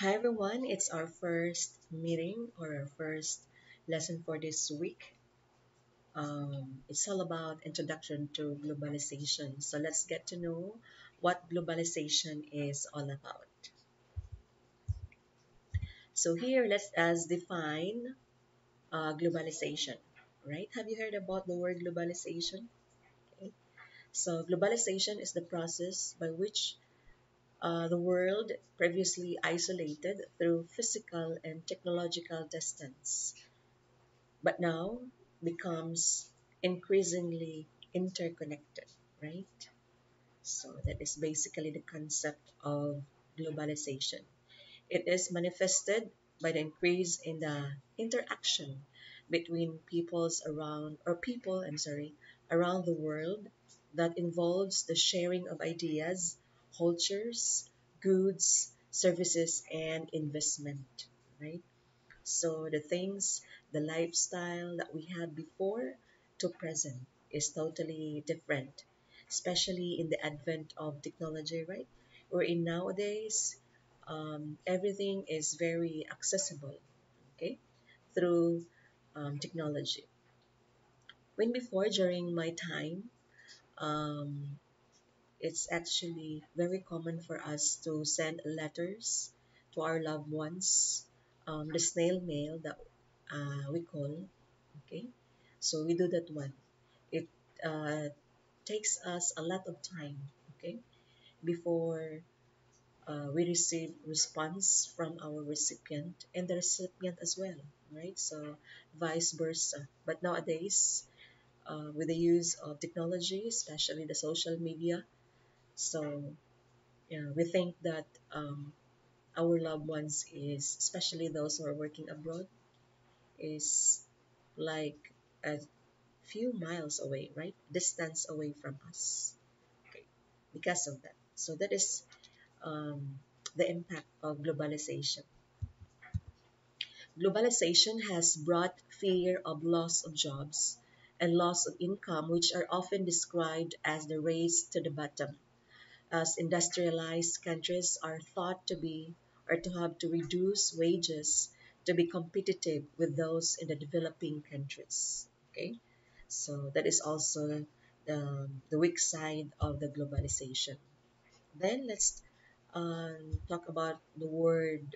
Hi everyone, it's our first meeting or our first lesson for this week. It's all about introduction to globalization. So let's get to know what globalization is all about. So here, let's us define globalization. Right? Have you heard about the word globalization? Okay. So globalization is the process by which the world previously isolated through physical and technological distance but now becomes increasingly interconnected, right? So that is basically the concept of globalization. It is manifested by the increase in the interaction between people around the world that involves the sharing of ideas, cultures, goods, services, and investment, right? So the things, the lifestyle that we had before to present is totally different, especially in the advent of technology, right? Wherein nowadays, everything is very accessible, okay, through technology. When before, during my time, um, it's actually very common for us to send letters to our loved ones, the snail mail that we call, okay? So we do that one. It uh, takes us a lot of time, okay, before we receive response from our recipient and the recipient as well, right? So vice versa. But nowadays, with the use of technology, especially the social media, so yeah, we think that our loved ones is, especially those who are working abroad, is like a few miles away, right? Distance away from us. Okay, because of that. So that is the impact of globalization. Globalization has brought fear of loss of jobs and loss of income, which are often described as the race to the bottom, as industrialized countries are thought to be or to have to reduce wages to be competitive with those in the developing countries. Okay, so that is also the weak side of the globalization. Then let's talk about the word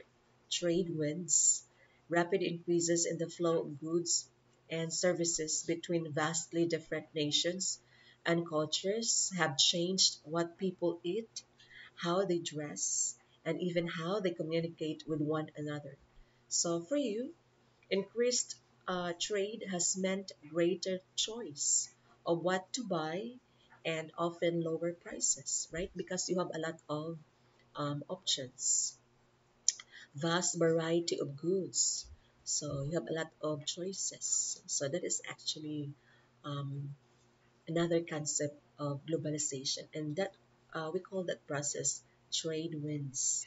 trade winds. Rapid increases in the flow of goods and services between vastly different nations and cultures have changed what people eat, how they dress, and even how they communicate with one another. So for you, increased trade has meant greater choice of what to buy and often lower prices, right? Because you have a lot of options, vast variety of goods. So you have a lot of choices. So that is actually um, another concept of globalization, and that we call that process trade winds.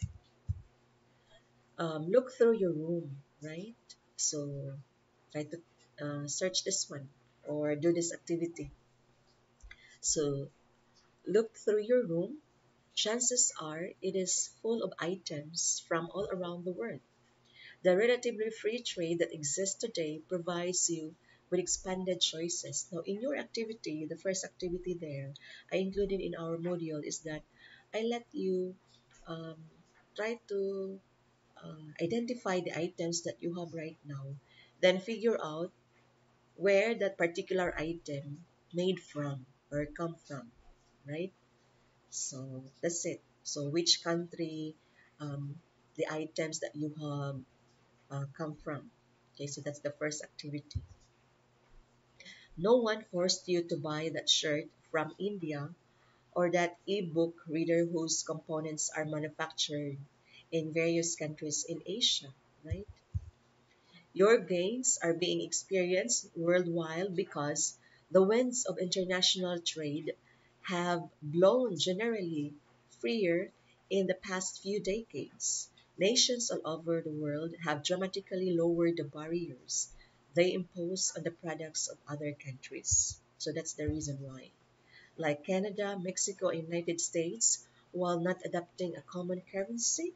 Look through your room, right? So try to search this one or do this activity. So look through your room. Chances are it is full of items from all around the world. The relatively free trade that exists today provides you with expanded choices. Now, in your activity, the first activity there I included in our module is that I let you um, try to identify the items that you have right now, then figure out where that particular item made from or come from, right? So that's it. So which country the items that you have come from. Okay, so that's the first activity. No one forced you to buy that shirt from India or that e-book reader whose components are manufactured in various countries in Asia, right? Your gains are being experienced worldwide because the winds of international trade have blown generally freer in the past few decades. Nations all over the world have dramatically lowered the barriers they impose on the products of other countries. So that's the reason why. Like Canada, Mexico, and United States, while not adopting a common currency,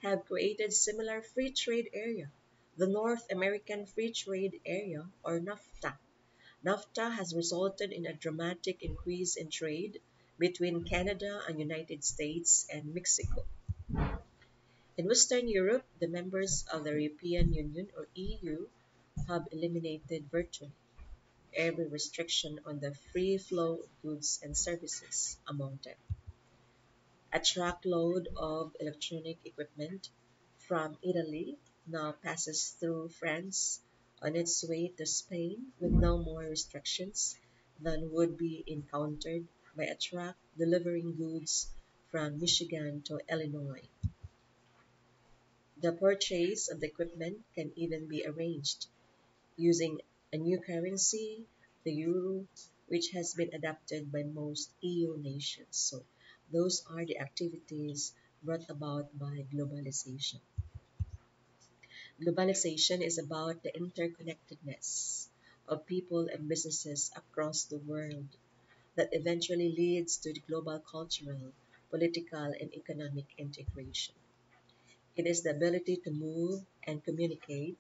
have created similar free trade area, the North American Free Trade Area, or NAFTA. NAFTA has resulted in a dramatic increase in trade between Canada and United States and Mexico. In Western Europe, the members of the European Union or EU have eliminated virtually every restriction on the free flow of goods and services among them. A truckload of electronic equipment from Italy now passes through France on its way to Spain with no more restrictions than would be encountered by a truck delivering goods from Michigan to Illinois. The purchase of the equipment can even be arranged using a new currency, the euro, which has been adopted by most EU nations. So those are the activities brought about by globalization. Globalization is about the interconnectedness of people and businesses across the world that eventually leads to the global cultural, political, and economic integration. It is the ability to move and communicate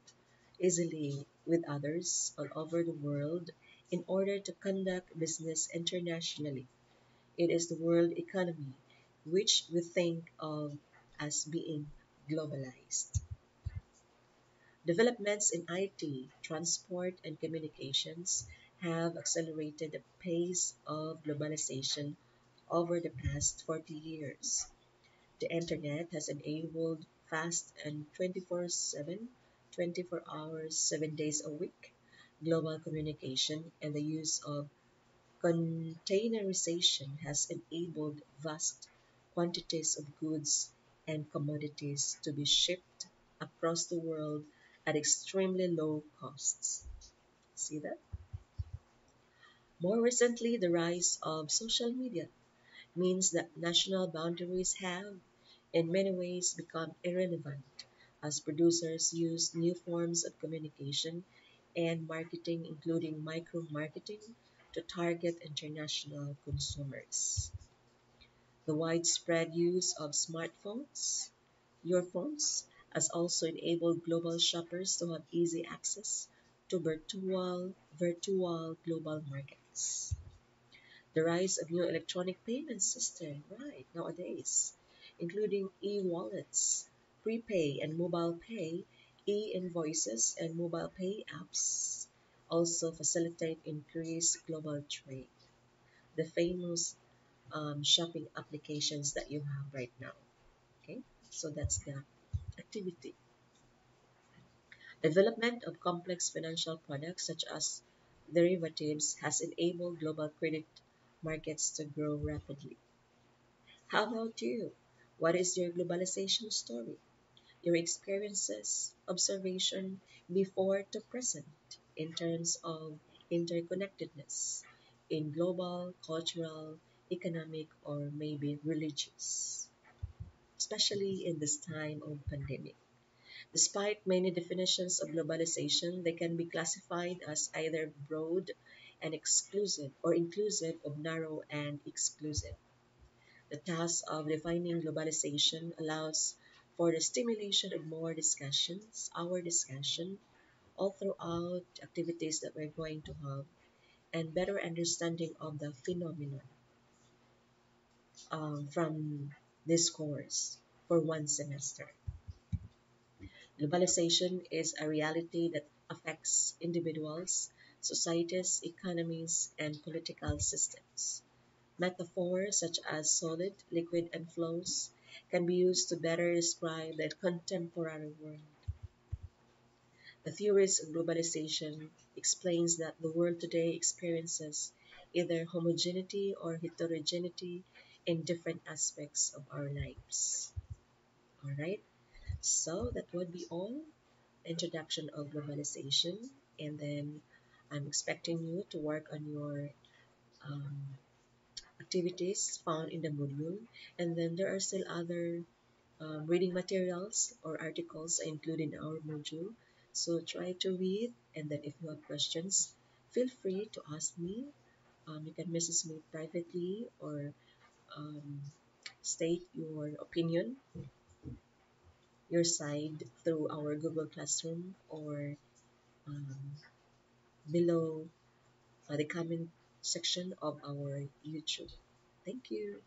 easily with others all over the world in order to conduct business internationally. It is the world economy, which we think of as being globalized. Developments in IT, transport, and communications have accelerated the pace of globalization over the past 40 years. The internet has enabled fast and 24/7, 24 hours, 7 days a week global communication, and the use of containerization has enabled vast quantities of goods and commodities to be shipped across the world at extremely low costs. See that? More recently, the rise of social media means that national boundaries have, in many ways, become irrelevant as producers use new forms of communication and marketing, including micro marketing, to target international consumers. The widespread use of smartphones, your phones, has also enabled global shoppers to have easy access to virtual global markets. The rise of new electronic payment system, right, nowadays, including e-wallets, prepay and mobile pay, e-invoices and mobile pay apps also facilitate increased global trade. The famous shopping applications that you have right now. Okay, so that's the activity. Development of complex financial products such as derivatives has enabled global credit markets to grow rapidly. How about you? What is your globalization story? Your experiences, observation before to present in terms of interconnectedness in global, cultural, economic, or maybe religious, especially in this time of pandemic. Despite many definitions of globalization, they can be classified as either broad and exclusive or inclusive of narrow and exclusive. The task of defining globalization allows for the stimulation of more discussions, our discussion, all throughout activities that we're going to have, and better understanding of the phenomenon from this course for one semester. Globalization is a reality that affects individuals, societies, economies, and political systems. Metaphors such as solid, liquid, and flows can be used to better describe the contemporary world. The theories of globalization explains that the world today experiences either homogeneity or heterogeneity in different aspects of our lives. All right, so that would be all introduction of globalization, and then I'm expecting you to work on your um, activities found in the module, and then there are still other reading materials or articles included in our module. So try to read, and then if you have questions, feel free to ask me. You can message me privately or um, state your opinion your side through our Google Classroom or um, below the comment section of our YouTube. Thank you.